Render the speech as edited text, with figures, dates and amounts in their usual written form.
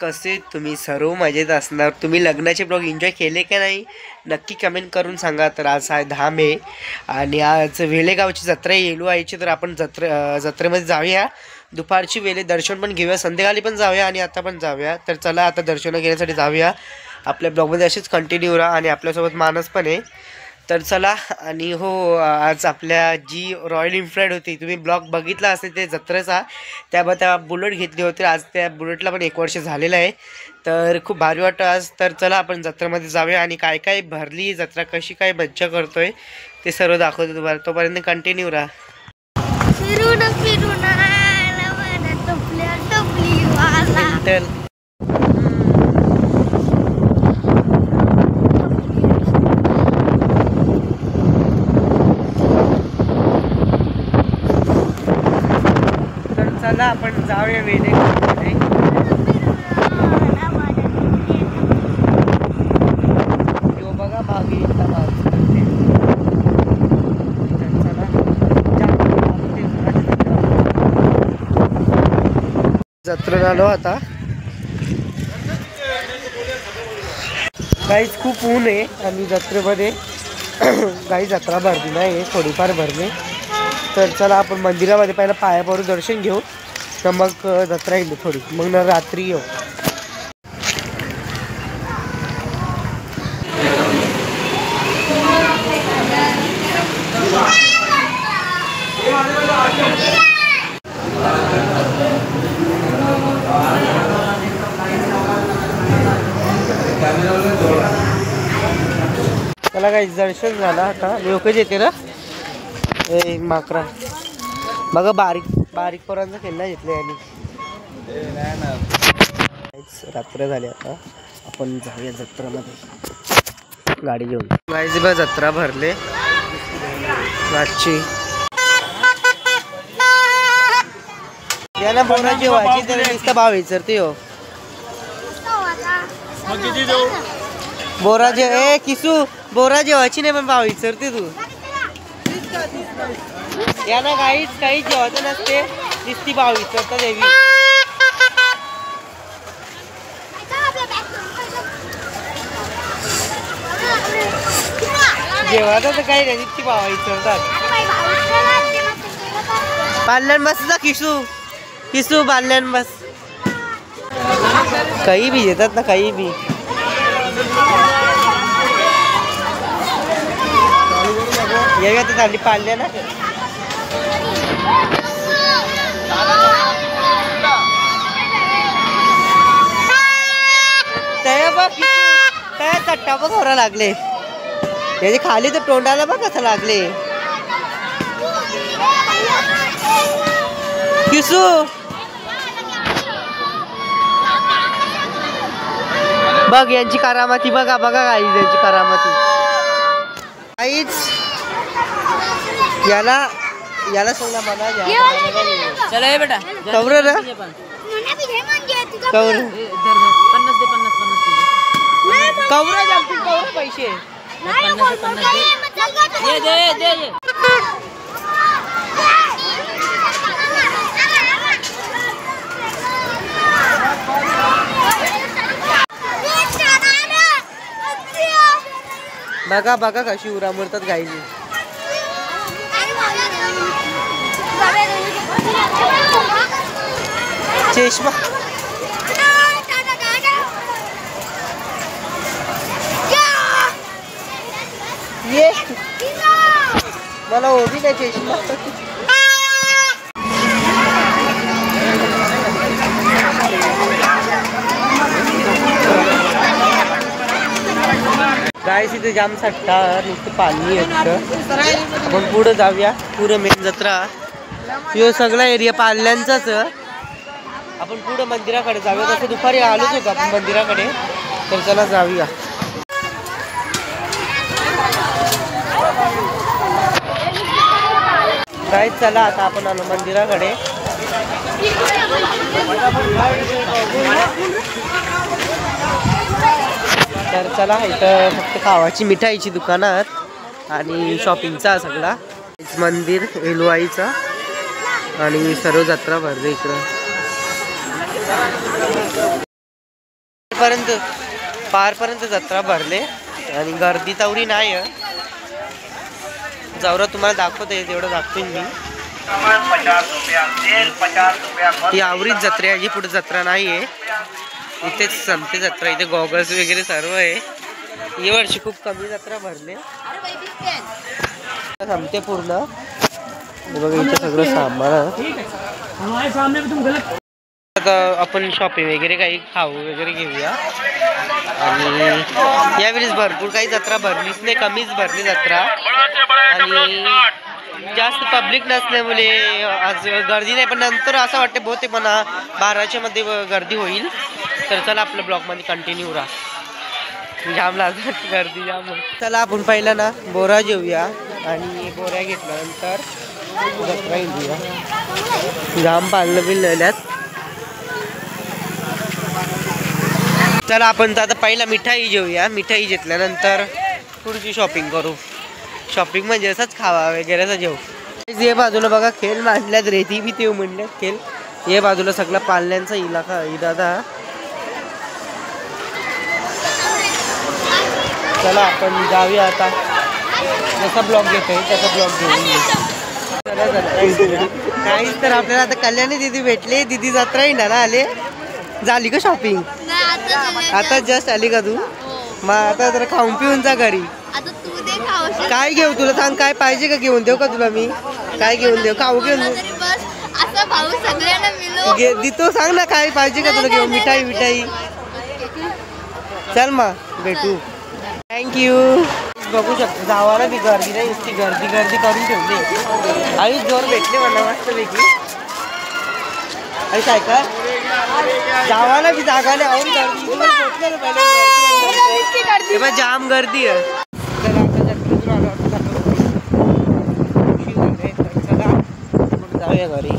कसे तुम्ही सर्व मजेत असणार। तुम्ही लग्नाचे ब्लॉग एन्जॉय केले का नाही नक्की कमेंट करून सांगा। तर आज आहे 10 मे आणि आज वेलेगावची जत्रा येलू आईची। तर आपण जत्रेमध्ये जाऊया, दुपारची वेळे दर्शन पण घेऊया, संध्याकाळी पण जाऊया आणि आता पण जाऊया। तर चला आता दर्शन घेण्यासाठी जाऊया। आपल्या ब्लॉगमध्ये असेच कंटिन्यू राहा आणि आपल्यासोबत मानस पण आहे। तर चला। आणि हो, आज आपल्या जी रॉयल एनफील्ड होती, तुम्ही ब्लॉग बघितला असेल ते जत्रेचा, त्या बुलेट घेतली होती। आज त्या बुलेटला पण 1 वर्ष झालेलं आहे। तर खूप भारी वाटतं आज। तर चला आपण जत्रेमध्ये जाऊया आणि काय काय भरली जत्रा, कशी काय मज्जा करतोय ते सर्व दाखवतो तुम्हाला। तोपर्यंत कंटिन्यू राहा। चला आपण जाऊया वेलेगावमध्ये। यो बघा भाग येता भाग जत्रेला आलो आता। गाईज खूप ऊन आहे आणि जत्रेमध्ये काही जत्रा भरली नाही, थोडीफार भरली। तर चला आपण मंदिरामध्ये पहिला पाया पडून दर्शन घेऊ, तर मग जत्रा येईल थोडी, मग रात्री येऊ। चला काही दर्शन झालं आता। लोकच येते ना माकरा बघा, बारीक बारीक पोरांचा खेळणं घेतले आणि रात्र झाली। आता आपण जाऊया जत्रेमध्ये गाडी घेऊन। गाईज बा जत्रा भरले रातची। याला बोराची व्हायची तर नुसतं भाव विचारते हो। बोरा जे किसू बोरा जेवायची नाही पण भाव विचारते तू। याना काही जेवायचं नसते, नुसती भाव विचारतात देवी। जेवायचं तर काही नाही, नुसती भाव विचारतात। बांधल्यान बस जा किसू, किसू बांधल्यान बस। काही भी देतात ना, काही भी। ये तर झाली पाळल्या ना। त्या चट्टा बघ होरा लागले, त्याचे खाली तर तोंडाला बघ कसं लागले। किसू बघ यांची करामती बघा, बघा गाईज यांची करामती। गाईज याला सोडला मला चला ये बेटा कवर ना कवर कवर जमतील कवर पैसे दे बघा बघा कशी उरा मारतात गाईजी। चष्मा ये मला होती काय चष्मा। गाईस इथे जाम सट्टा नुसतं पाणी येतं। आपण पुढे जाऊया, पुढे मेन जत्रा यो सगळा एरिया पाल्यांचाच। आपण पुढे मंदिराकडे जाऊया, तसं दुपारी आलोच होतो आपण मंदिराकडे। तर चला जाऊया। गाईस चला आता आपण आलो मंदिराकडे। तर चला इथं फक्त खावाची मिठाईची दुकानात आणि शॉपिंगचा सगळा मंदिर एलुआईचा आणि सर्व जत्रा भरते इकडं पारपर्यंत जत्रा भरले आणि गर्दी तेवढी नाही आहे. जवळ तुम्हाला दाखवता येईल तेवढं दाखवीन मी. ती आवरीच जत्रा आहे, पुढे जत्रा नाही आहे. इथेच संपते जत्रा. इथे गॉगल्स वगैरे सर्व आहे. या वर्षी खूप कमी जत्रा भरले, संपते पूर्ण. बघा इथे सगळं सामान. आता आपण शॉपिंग वगैरे काही खाऊ वगैरे घेऊया. आणि यावेळेस भरपूर काही जत्रा भरलीच नाही, कमीच भरली जत्रा. आणि जास्त पब्लिक नसल्यामुळे आज गर्दी नाही. पण नंतर असं वाटतं बहुतेक म्हणा 12च्या मध्ये गर्दी होईल. तर चला आपल्या ब्लॉगमध्ये कंटिन्यू राहा. जाम लागत गर्दी जाम. चला आपण पहिला ना बोरा जेऊया आणि बोऱ्या घेतल्यानंतर जत्रा घेऊया. जाम पाळणं बिल नेल्यात. चला आपण आता पहिला मिठाई जेऊया. मिठाई घेतल्यानंतर पुढची शॉपिंग करू. शॉपिंग म्हणजे असंच खावा वगैरेचा जेव. ये बाजूला बघा खेळ मांडल्यात, रेती बी ते म्हणल्यात खेळ. ये बाजूला सगळा पाळण्यांचा इलाका दादा. चला आपण जाऊया आता. जसा ब्लॉग घेतोय तसा ब्लॉग घेऊन. काहीच तर आपल्याला आता कल्याणी दिदी भेटले. दिदी जत्रा येणार आले. झाली का शॉपिंग? आता जस्ट आली का तू? मग आता जरा खाऊन पिऊन जा घरी. काय घेऊ तुला सांग, काय पाहिजे का घेऊन देऊ का तुला मी? काय घेऊन देऊ? खाऊ घेऊन देतो. सांग ना काय पाहिजे का तुला घेऊन? मिठाई मिठाई. चल मग भेटू. थँक्यू. बघू शकतो जावाला बी गर्दी नाही, नुसती गर्दी गर्दी करून ठेवली. आई जोर भेटले मला मस्तपैकी. आणि काय का जावाला बी जागा नाही, आवडी गर्दी जाम गर्दी आहे. जाऊया घरी.